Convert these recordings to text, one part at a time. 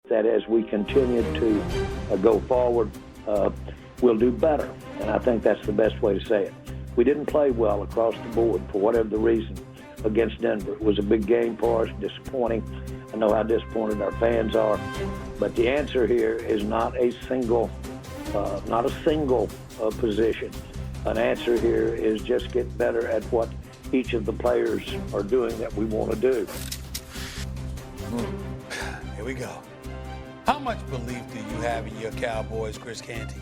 That as we continue to go forward, we'll do better. And I think that's the best way to say it. We didn't play well across the board for whatever the reason against Denver. It was a big game for us, disappointing. I know how disappointed our fans are. But the answer here is not a single position. An answer here is just get better at what each of the players are doing that we want to do. Here we go. How much belief do you have in your Cowboys, Chris Canty?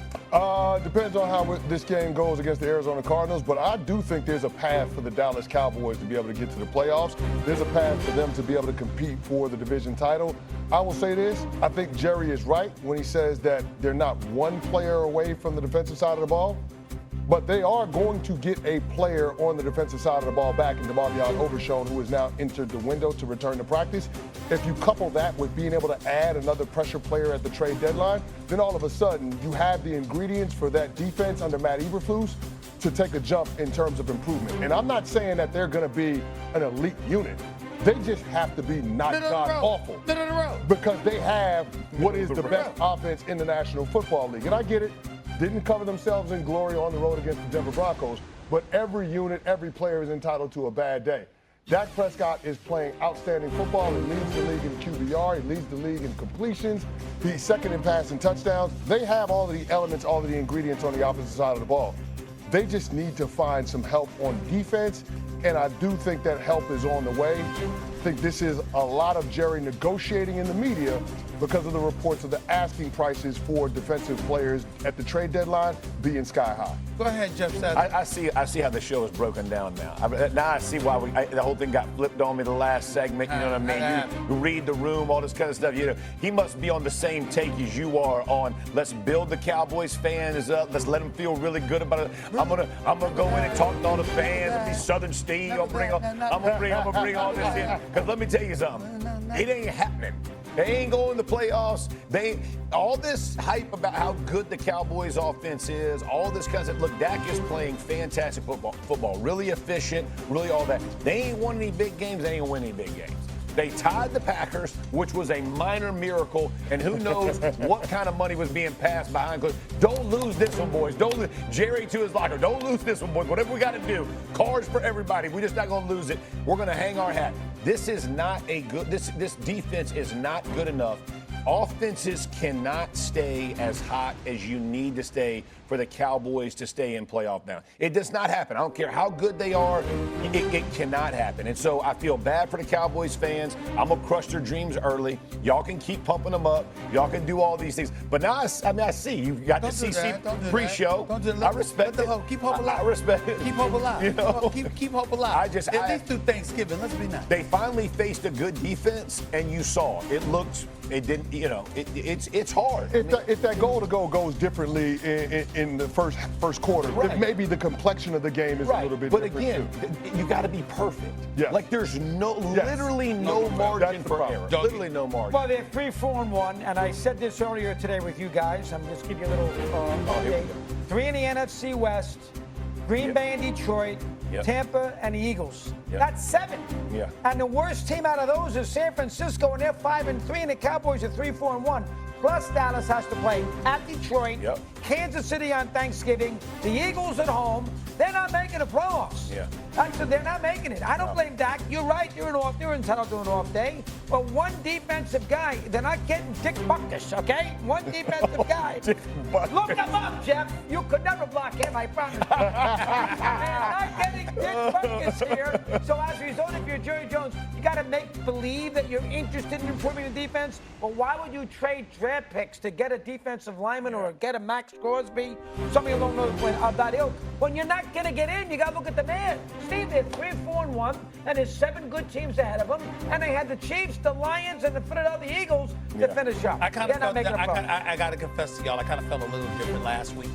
Depends on how this game goes against the Arizona Cardinals, but I do think there's a path for the Dallas Cowboys to be able to get to the playoffs. There's a path for them to be able to compete for the division title. I will say this, I think Jerry is right when he says that they're not one player away from the defensive side of the ball, but they are going to get a player on the defensive side of the ball back in DeMarvion Overshown, who has now entered the window to return to practice. If you couple that with being able to add another pressure player at the trade deadline, then all of a sudden you have the ingredients for that defense under Matt Eberflus to take a jump in terms of improvement. And I'm not saying that they're going to be an elite unit. They just have to be not god-awful. Because they have what is the best offense in the National Football League. And I get it. Didn't cover themselves in glory on the road against the Denver Broncos, but every unit, every player is entitled to a bad day. Dak Prescott is playing outstanding football. He leads the league in QBR. He leads the league in completions. He's second in passing touchdowns. They have all of the elements, all of the ingredients on the opposite side of the ball. They just need to find some help on defense, and I do think that help is on the way. I think this is a lot of Jerry negotiating in the media because of the reports of the asking prices for defensive players at the trade deadline being sky high. Go ahead, Jeff Sadler. I see how the show is broken down now. Now I see why the whole thing got flipped on me the last segment. You know what I mean? You read the room, all this kind of stuff. You know, he must be on the same take as you are on. Let's build the Cowboys fans up. Let's let them feel really good about it. I'm gonna go in and talk to all the fans. I'll be Southern Steve. I'm gonna bring all this in. Because let me tell you something. It ain't happening. They ain't going to playoffs. All this hype about how good the Cowboys offense is, all this kind of stuff. Look, Dak is playing fantastic football, really efficient, really all that. They ain't won any big games. They ain't win any big games. They tied the Packers, which was a minor miracle, and who knows what kind of money was being passed behind. Don't lose this one, boys. Don't lose. Jerry to his locker. Don't lose this one, boys. Whatever we got to do. Cards for everybody. We're just not going to lose it. We're going to hang our hat. This is not a good. This defense is not good enough. Offenses cannot stay as hot as you need to stay for the Cowboys to stay in playoff bound. It does not happen. I don't care how good they are. It cannot happen. And so I feel bad for the Cowboys fans. I'm going to crush their dreams early. Y'all can keep pumping them up. Y'all can do all these things. But now, I see. You got the CC pre-show. I respect it. Keep hope alive. I respect it. Keep hope alive. You know? Keep hope alive. At least through Thanksgiving. Let's be nice. They finally faced a good defense, and you saw it looked. It didn't. You know. It's hard. If that goal to go goes differently in the first quarter, right, maybe the complexion of the game is a little bit different. But again, you got to be perfect. Yeah. Like there's literally no margin for error. Literally no margin. Well, they're 3-4-1, and I said this earlier today with you guys. I'm just giving you a little update. 3 in the NFC West, Green Bay and Detroit, Tampa and the Eagles. That's 7. Yeah. And the worst team out of those is San Francisco, and they're 5-3, and the Cowboys are 3-4-1. Plus, Dallas has to play at Detroit, Kansas City on Thanksgiving, the Eagles at home. They're not making the playoffs. Yeah. So they're not making it. I don't blame Dak. You're right. They're entitled to an off day. But one defensive guy, they're not getting Dick Buckus, okay? One defensive guy. Look him up, Jeff. You could never block him, I promise you. They're not getting Dick Buckus here. So as a result, if you're Jerry Jones, you got to make believe that you're interested in improving the defense. But why would you trade draft picks to get a defensive lineman or get a Max Crosby, somebody along that ilk? When you're not going to get in, you got to look at the man. Steve, they're 3-4-1, and there's 7 good teams ahead of them, and they had the Chiefs, the Lions, and the Philadelphia Eagles to finish up. I got to confess to y'all, I kind of felt a little different last week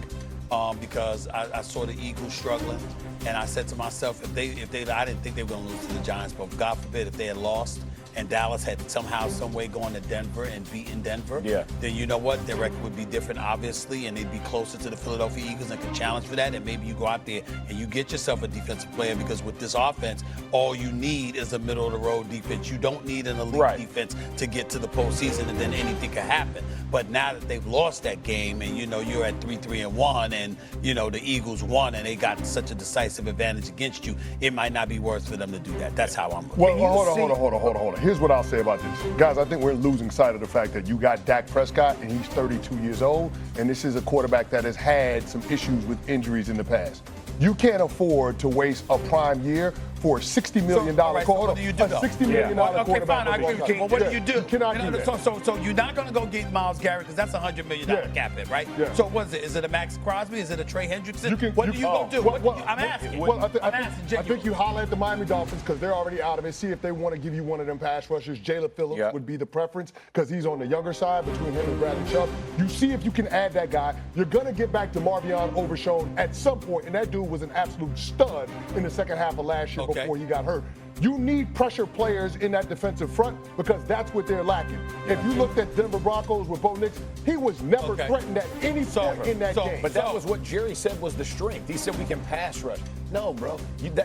because I saw the Eagles struggling, and I said to myself, if they, I didn't think they were going to lose to the Giants, but God forbid if they had lost and Dallas had somehow, some way gone to Denver and beaten Denver, Yeah. then you know what? Their record would be different, obviously, and they'd be closer to the Philadelphia Eagles and could challenge for that. And maybe you go out there and you get yourself a defensive player, because with this offense, all you need is a middle-of-the-road defense. You don't need an elite defense to get to the postseason, and then anything could happen. But now that they've lost that game, and you know you're at 3-3-1, and you know the Eagles won, and they got such a decisive advantage against you, it might not be worth for them to do that. That's how I'm looking. Well, hold on. Here's what I'll say about this. Guys, I think we're losing sight of the fact that you got Dak Prescott, and he's 32 years old, and this is a quarterback that has had some issues with injuries in the past. You can't afford to waste a prime year for a $60 million quarterback. So what do you do, though? $60 million Okay, quarterback. fine, I agree with you. Well, what do you do? You cannot do that. So you're not going to go get Myles Garrett, because that's a $100 million cap hit, right? Yeah. So what is it? Is it a Max Crosby? Is it a Trey Hendrickson? What do you go do? I'm asking. I think you holler at the Miami Dolphins, because they're already out of it. See if they want to give you one of them pass rushers. Jalen Phillips would be the preference, because he's on the younger side between him and Bradley Chubb. You see if you can add that guy. You're going to get back to Marvion Overshown at some point, and that dude was an absolute stud in the second half of last year before he got hurt. You need pressure players in that defensive front, because that's what they're lacking. If you looked at Denver Broncos with Bo Nix, he was never threatened at any point in that game. But that was what Jerry said was the strength. He said we can pass rush. No, bro. He let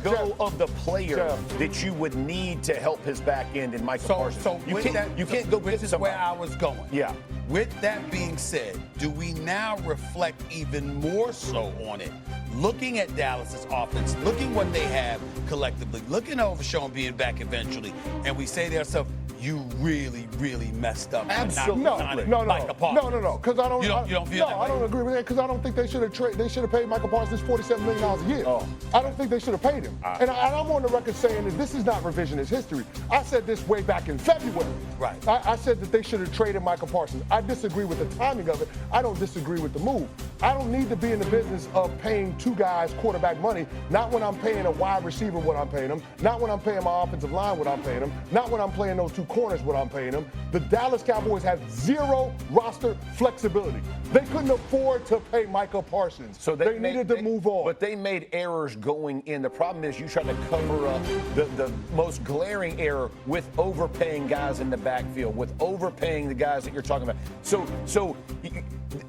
go of the player that you would need to help his back end in Michael Parsons. You can't go get This is somebody. where I was going. Yeah. With that being said, do we now reflect even more so on it? Looking at Dallas's offense, looking what they have collectively, looking at Overshown being back eventually, and we say to ourselves, you really, really messed up. Absolutely. No. Because I don't. You don't feel that way? I don't agree with that, because I don't think they should have paid Michael Parsons $47 million a year. I don't think they should have paid him. And I'm on the record saying that this is not revisionist history. I said this way back in February. Right. I said that they should have traded Michael Parsons. I disagree with the timing of it. I don't disagree with the move. I don't need to be in the business of paying two guys quarterback money, not when I'm paying a wide receiver what I'm paying them, not when I'm paying my offensive line what I'm paying them, not when I'm playing those two corners what I'm paying them. The Dallas Cowboys have zero roster flexibility. They couldn't afford to pay Michael Parsons. So they needed to move on. But they made errors going in. The problem is you try to cover up the most glaring error with overpaying guys in the backfield, with overpaying the guys that you're talking about. So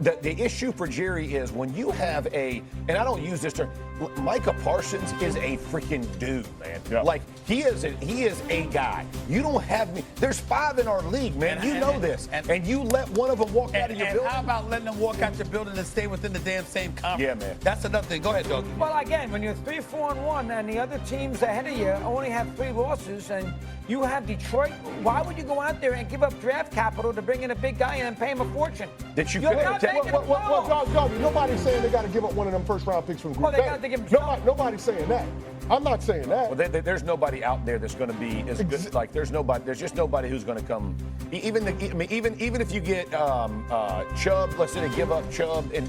the issue for Jerry is when you have and I don't use this term, Micah Parsons is a freaking dude, man. Yeah. Like he is a guy. You don't have me. There's 5 in our league, man. You know this. And you let one of them walk out of your building. How about letting them walk out your building and stay within the damn same conference? Yeah, man. That's another thing. Go ahead, Doug. Well, again, when you're 3-4-1 and the other teams ahead of you only have 3 losses, and you have Detroit, why would you go out there and give up draft capital to bring in a big guy and pay him a fortune? That you You're could not making a Doggy, nobody's saying they got to give up one of them first-round picks from Green Bay. They got to give him Nobody's saying that. I'm not saying that. Well, there's nobody out there that's going to be as good. Like there's just nobody who's going to come. Even if you get Chubb, let's say they give up Chubb, and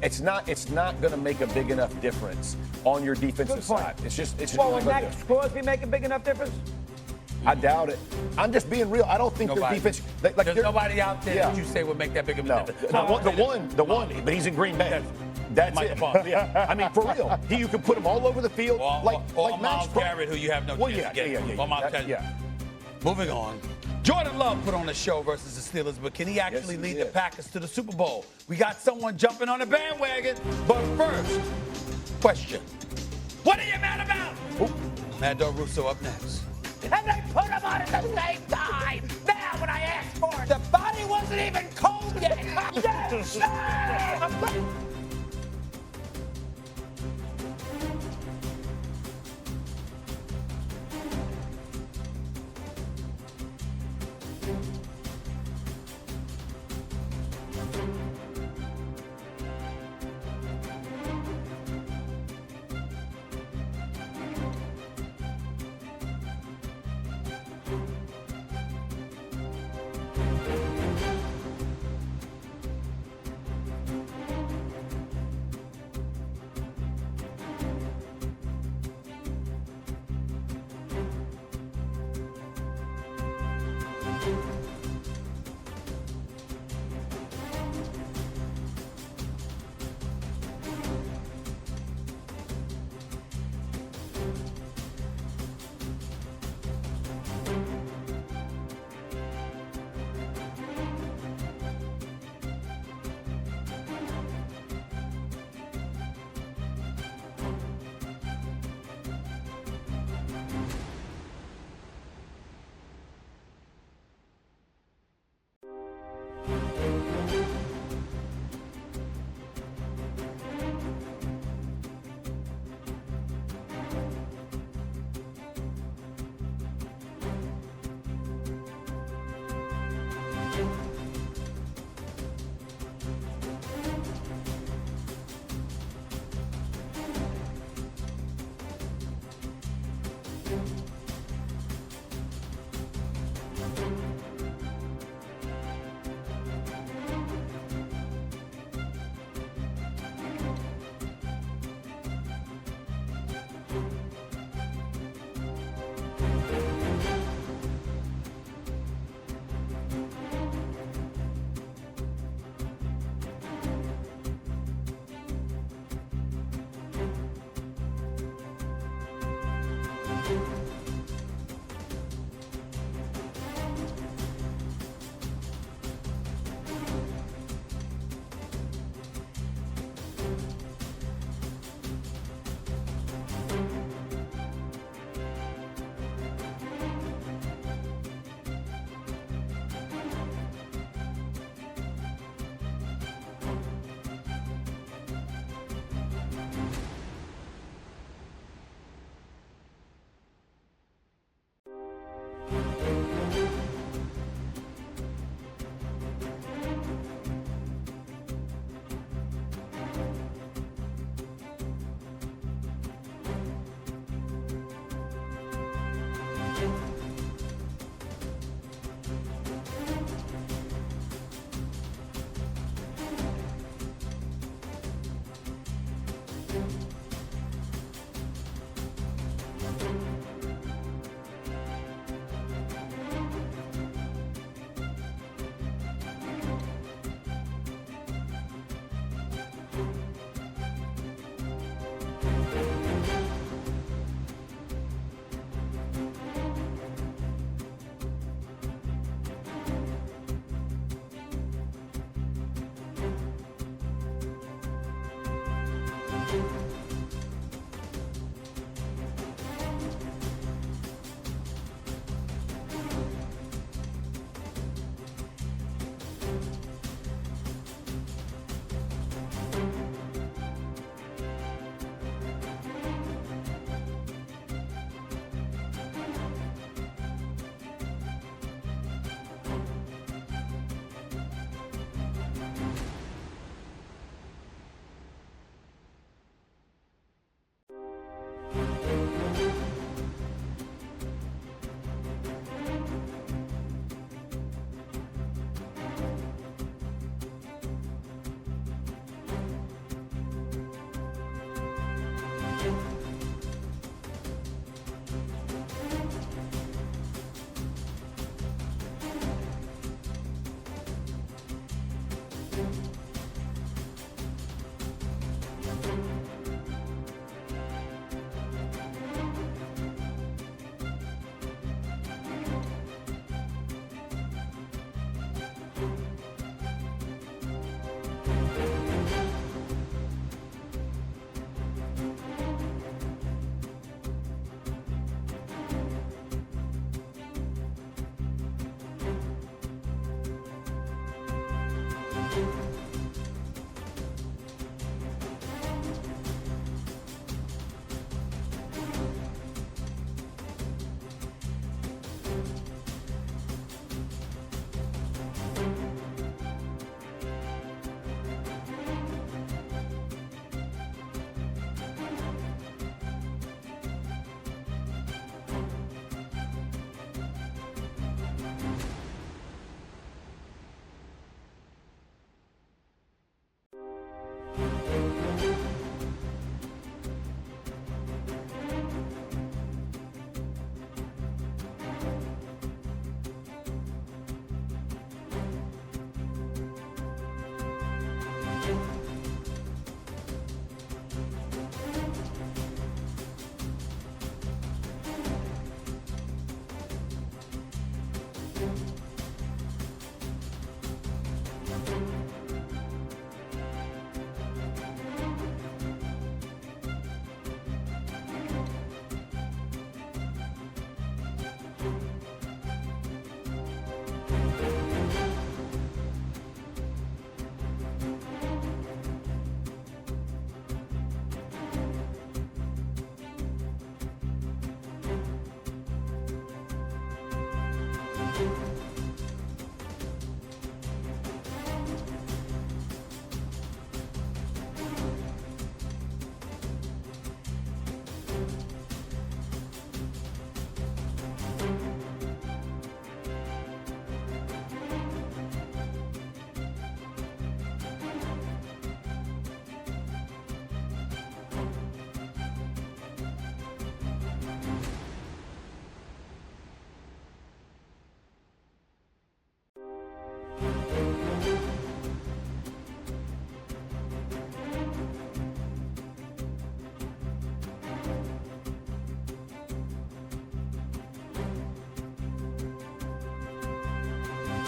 it's not going to make a big enough difference on your defensive side. It's just. Well, would Max Crosby make a big enough difference? I doubt it. I'm just being real. I don't think their defense. There's nobody out there that you say would make that big of a difference. The one, but he's in Green Bay. That's it. Yeah. I mean, for real. You can put him all over the field. Like Myles Garrett, who you have no chance to get. Yeah. Moving on. Jordan Love put on a show versus the Steelers, but can he actually lead the Packers to the Super Bowl? We got someone jumping on the bandwagon. But first, question. What are you mad about? Mad Dog Russo up next. And they put him on at the same time. Now, when I asked for it, the body wasn't even cold yet.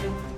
Bye.